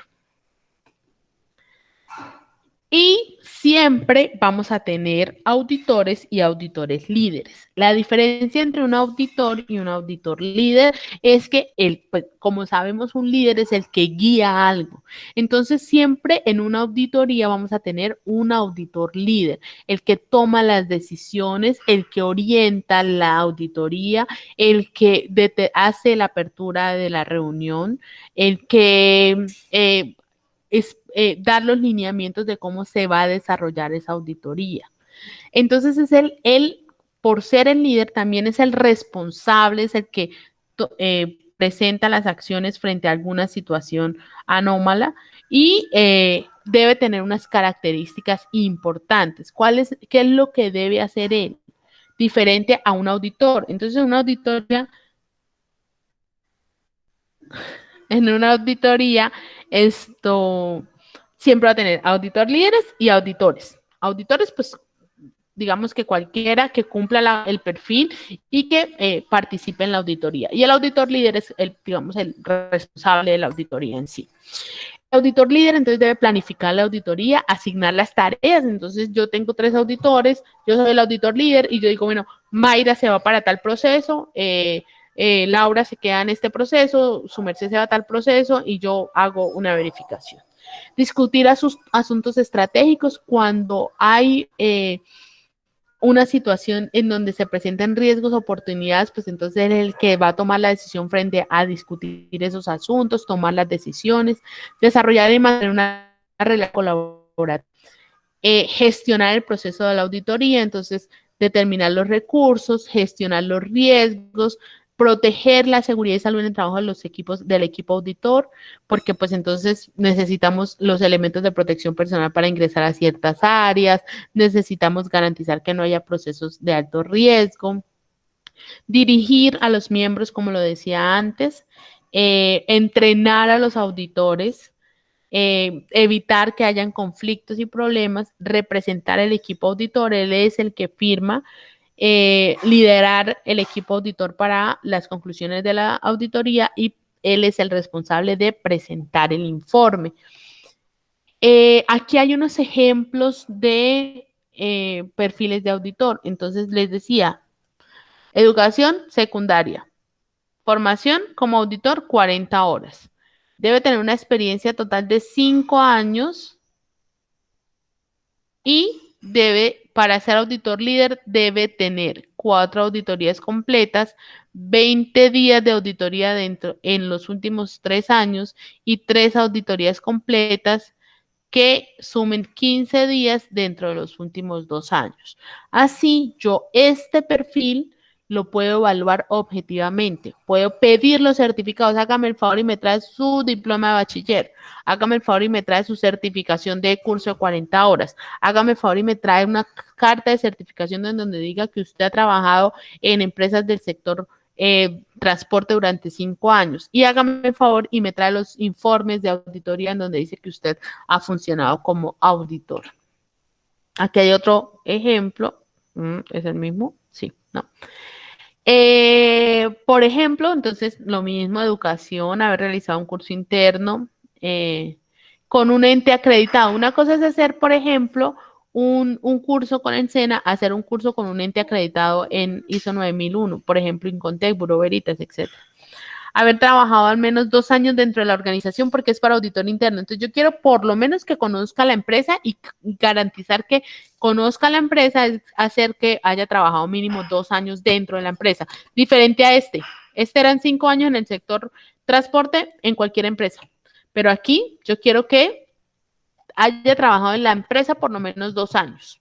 Y siempre vamos a tener auditores y auditores líderes. La diferencia entre un auditor y un auditor líder es que, pues, como sabemos, un líder es el que guía algo. Entonces, siempre en una auditoría vamos a tener un auditor líder, el que toma las decisiones, el que orienta la auditoría, el que hace la apertura de la reunión, el que dar los lineamientos de cómo se va a desarrollar esa auditoría. Entonces es él, por ser el líder, también es el responsable, es el que presenta las acciones frente a alguna situación anómala y debe tener unas características importantes. ¿Qué es lo que debe hacer él? diferente a un auditor. Entonces, en una auditoría, esto siempre va a tener auditor líderes y auditores. Auditores, pues, digamos que cualquiera que cumpla el perfil y que participe en la auditoría. Y el auditor líder es digamos, el responsable de la auditoría en sí. El auditor líder entonces debe planificar la auditoría, asignar las tareas. Entonces yo tengo 3 auditores, yo soy el auditor líder y yo digo, bueno, Mayra se va para tal proceso, Laura se queda en este proceso, su merced se va a tal proceso y yo hago una verificación. Discutir asuntos estratégicos cuando hay una situación en donde se presentan riesgos, oportunidades, pues entonces él es el que va a tomar la decisión frente a discutir esos asuntos, tomar las decisiones, desarrollar y mantener una relación colaborativa, gestionar el proceso de la auditoría, entonces determinar los recursos, gestionar los riesgos, proteger la seguridad y salud en el trabajo de los equipos, del equipo auditor, porque pues entonces necesitamos los elementos de protección personal para ingresar a ciertas áreas, necesitamos garantizar que no haya procesos de alto riesgo, dirigir a los miembros, como lo decía antes, entrenar a los auditores, evitar que hayan conflictos y problemas, representar el equipo auditor, él es el que firma, liderar el equipo auditor para las conclusiones de la auditoría y él es el responsable de presentar el informe. Aquí hay unos ejemplos de perfiles de auditor. Entonces les decía, educación secundaria, formación como auditor 40 horas. Debe tener una experiencia total de 5 años y para ser auditor líder, debe tener 4 auditorías completas, 20 días de auditoría en los últimos 3 años y 3 auditorías completas que sumen 15 días dentro de los últimos 2 años. Así, yo este perfil lo puedo evaluar objetivamente. Puedo pedir los certificados. Hágame el favor y me trae su diploma de bachiller. Hágame el favor y me trae su certificación de curso de 40 horas. Hágame el favor y me trae una carta de certificación en donde diga que usted ha trabajado en empresas del sector transporte durante 5 años. Y hágame el favor y me trae los informes de auditoría en donde dice que usted ha funcionado como auditor. Aquí hay otro ejemplo. ¿Es el mismo? Sí, no. Por ejemplo, entonces lo mismo, educación, haber realizado un curso interno con un ente acreditado. Una cosa es hacer, por ejemplo, un curso con Ensena, hacer un curso con un ente acreditado en ISO 9001, por ejemplo, Incontec, Bureau Veritas, etc. Haber trabajado al menos 2 años dentro de la organización porque es para auditor interno. Entonces yo quiero por lo menos que conozca la empresa y garantizar que conozca la empresa es hacer que haya trabajado mínimo 2 años dentro de la empresa. Diferente a este. Este eran 5 años en el sector transporte en cualquier empresa. Pero aquí yo quiero que haya trabajado en la empresa por lo menos 2 años.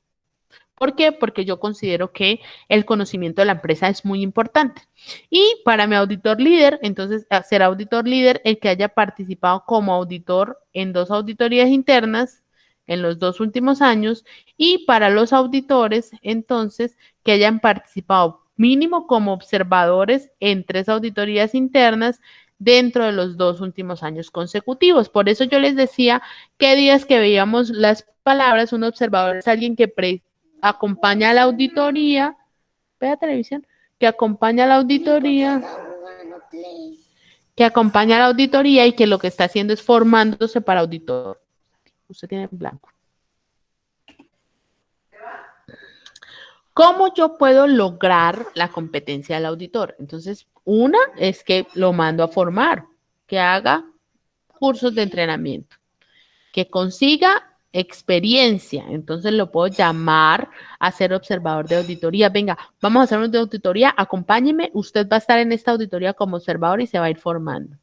¿Por qué? Porque yo considero que el conocimiento de la empresa es muy importante. Y para mi auditor líder, entonces será auditor líder el que haya participado como auditor en 2 auditorías internas en los 2 últimos años y para los auditores, entonces, que hayan participado mínimo como observadores en 3 auditorías internas dentro de los 2 últimos años consecutivos. Por eso yo les decía que días que veíamos las palabras, un observador es alguien que acompaña a la auditoría, vea televisión, que acompaña a la auditoría, y que lo que está haciendo es formándose para auditor. Usted tiene en blanco. ¿Cómo yo puedo lograr la competencia del auditor? Entonces, una es que lo mando a formar, que haga cursos de entrenamiento, que consiga experiencia, entonces lo puedo llamar a ser observador de auditoría. Venga, vamos a hacer una auditoría, acompáñeme, usted va a estar en esta auditoría como observador y se va a ir formando.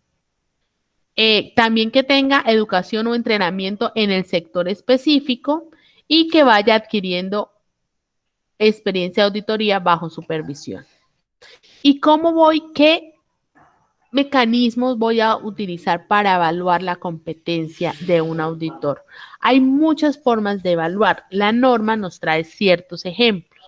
También que tenga educación o entrenamiento en el sector específico y que vaya adquiriendo experiencia de auditoría bajo supervisión. ¿Y qué mecanismos voy a utilizar para evaluar la competencia de un auditor? Hay muchas formas de evaluar. La norma nos trae ciertos ejemplos.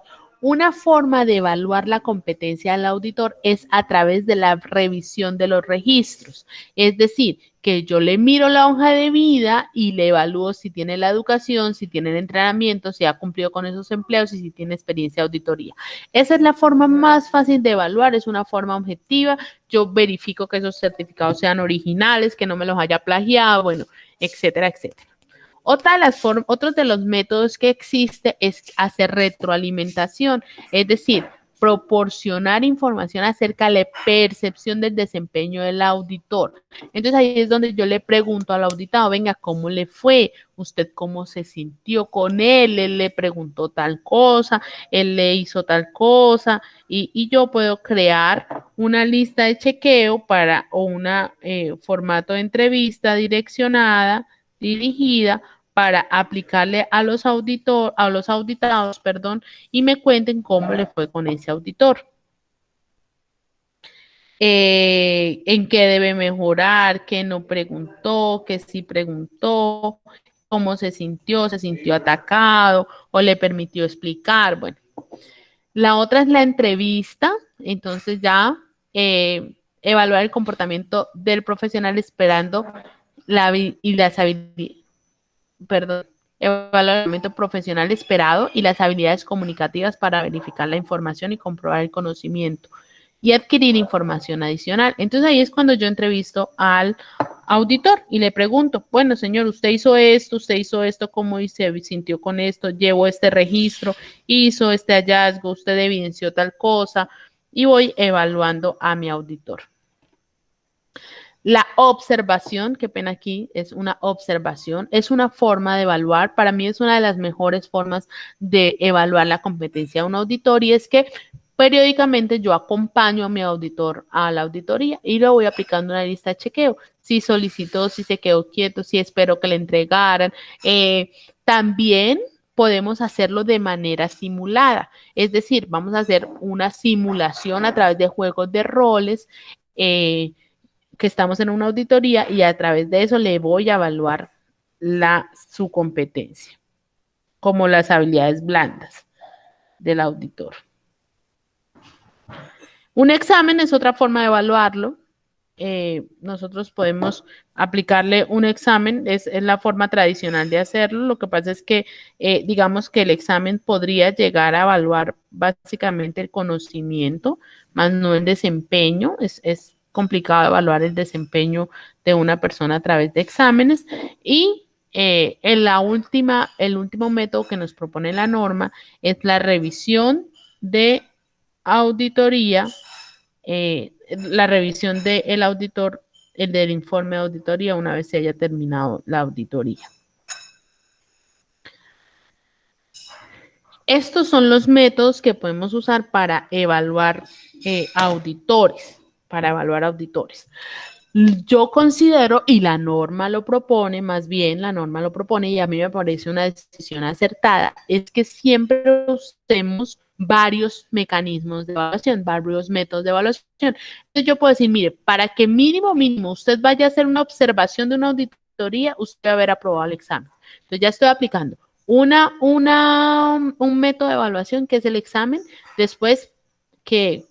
Una forma de evaluar la competencia del auditor es a través de la revisión de los registros. Es decir, que yo le miro la hoja de vida y le evalúo si tiene la educación, si tiene el entrenamiento, si ha cumplido con esos empleos y si tiene experiencia de auditoría. Esa es la forma más fácil de evaluar, es una forma objetiva. Yo verifico que esos certificados sean originales, que no me los haya plagiado, bueno, etcétera, etcétera. Otros de los métodos que existe es hacer retroalimentación, es decir, proporcionar información acerca de la percepción del desempeño del auditor. Entonces ahí es donde yo le pregunto al auditado, venga, ¿cómo le fue? ¿Usted cómo se sintió con él? Él le preguntó tal cosa, él le hizo tal cosa, y yo puedo crear una lista de chequeo o un formato de entrevista direccionada, dirigida para aplicarle a los auditados, perdón, y me cuenten cómo le fue con ese auditor. En qué debe mejorar, qué no preguntó, qué sí preguntó, cómo se sintió atacado o le permitió explicar. Bueno, la otra es la entrevista, entonces ya evaluar el comportamiento del profesional esperando las habilidades, perdón, evaluamiento profesional esperado y las habilidades comunicativas para verificar la información y comprobar el conocimiento y adquirir información adicional. Entonces ahí es cuando yo entrevisto al auditor y le pregunto, bueno, señor, usted hizo esto, ¿cómo se sintió con esto? Llevó este registro, hizo este hallazgo, usted evidenció tal cosa y voy evaluando a mi auditor. La observación, qué pena aquí, es una observación, es una forma de evaluar, para mí es una de las mejores formas de evaluar la competencia de un auditor y es que periódicamente yo acompaño a mi auditor a la auditoría y lo voy aplicando una lista de chequeo. Si solicitó, si se quedó quieto, si esperó que le entregaran. También podemos hacerlo de manera simulada, es decir, vamos a hacer una simulación a través de juegos de roles. Que estamos en una auditoría y a través de eso le voy a evaluar su competencia, como las habilidades blandas del auditor. Un examen es otra forma de evaluarlo. Nosotros podemos aplicarle un examen, es la forma tradicional de hacerlo. Lo que pasa es que, digamos que el examen podría llegar a evaluar básicamente el conocimiento, más no el desempeño. Es complicado evaluar el desempeño de una persona a través de exámenes. Y el último método que nos propone la norma es la revisión de auditoría, la revisión del auditor, el del informe de auditoría una vez se haya terminado la auditoría. Estos son los métodos que podemos usar para evaluar auditores, Yo considero, y la norma lo propone, más bien la norma lo propone, y a mí me parece una decisión acertada, es que siempre usemos varios mecanismos de evaluación, varios métodos de evaluación. Entonces yo puedo decir, mire, para que mínimo usted vaya a hacer una observación de una auditoría, usted debe haber aprobado el examen. Entonces ya estoy aplicando un método de evaluación que es el examen, después que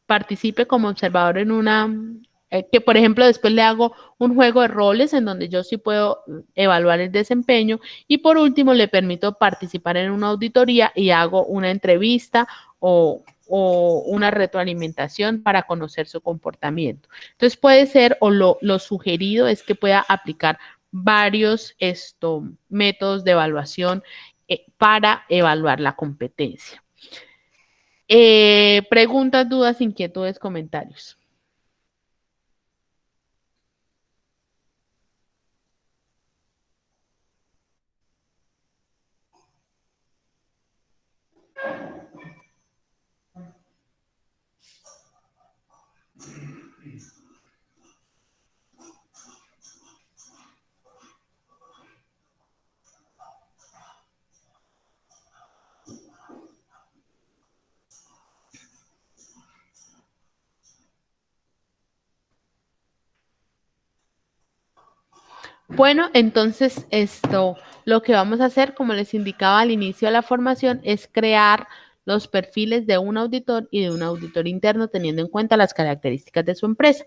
participe como observador en que por ejemplo después le hago un juego de roles en donde yo sí puedo evaluar el desempeño y por último le permito participar en una auditoría y hago una entrevista o una retroalimentación para conocer su comportamiento. Entonces puede ser, o lo sugerido es que pueda aplicar varios métodos de evaluación para evaluar la competencia. Preguntas, dudas, inquietudes, comentarios. Bueno, entonces lo que vamos a hacer, como les indicaba al inicio de la formación, es crear los perfiles de un auditor y de un auditor interno, teniendo en cuenta las características de su empresa.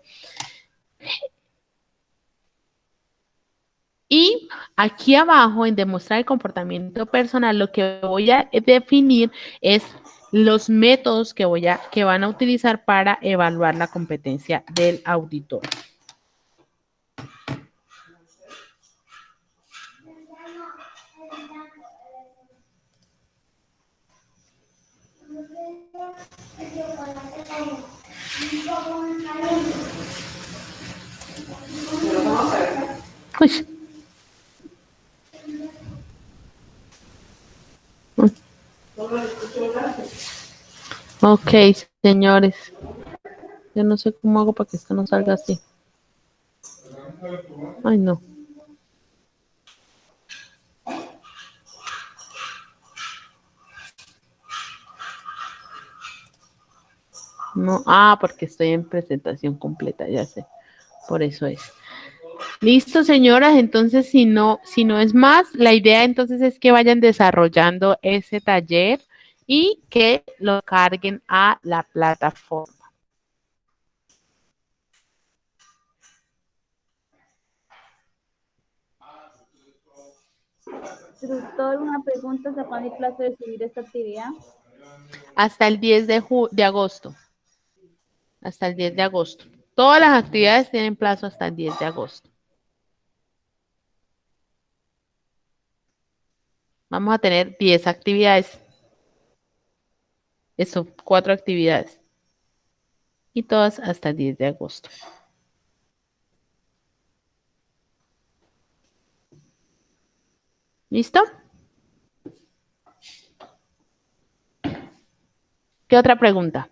Y aquí abajo, en demostrar el comportamiento personal, lo que voy a definir es los métodos que van a utilizar para evaluar la competencia del auditor. Uy. Ok, señores. Yo no sé cómo hago para que esto no salga así. Ay, no. No, porque estoy en presentación completa, ya sé. Por eso es. Listo, señoras. Entonces, si no es más, la idea entonces es que vayan desarrollando ese taller y que lo carguen a la plataforma. Instructor, una pregunta, ¿hasta cuándo hay plazo de subir esta actividad? Hasta el 10 de agosto. Hasta el 10 de agosto. Todas las actividades tienen plazo hasta el 10 de agosto. Vamos a tener 10 actividades. Eso, 4 actividades. Y todas hasta el 10 de agosto. ¿Listo? ¿Qué otra pregunta?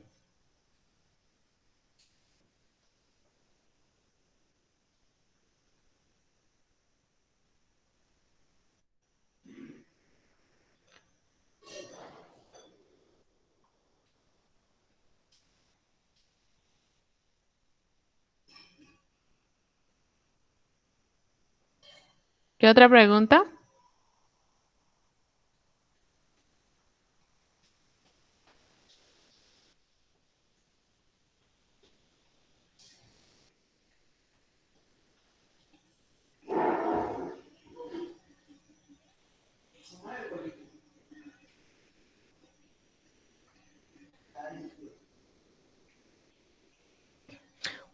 ¿Qué otra pregunta?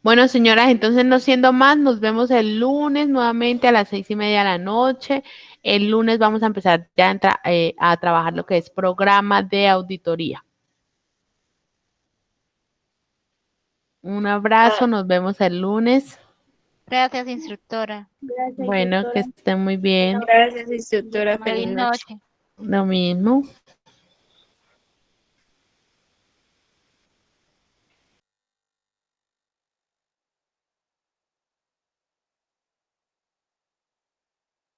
Bueno, señoras, entonces no siendo más, nos vemos el lunes nuevamente a las 6:30 de la noche. El lunes vamos a empezar ya a trabajar lo que es programa de auditoría. Un abrazo, nos vemos el lunes. Gracias, instructora. Gracias, Bueno, que instructora. estén muy bien. Gracias, instructora. Feliz Feliz noche. noche. Lo mismo.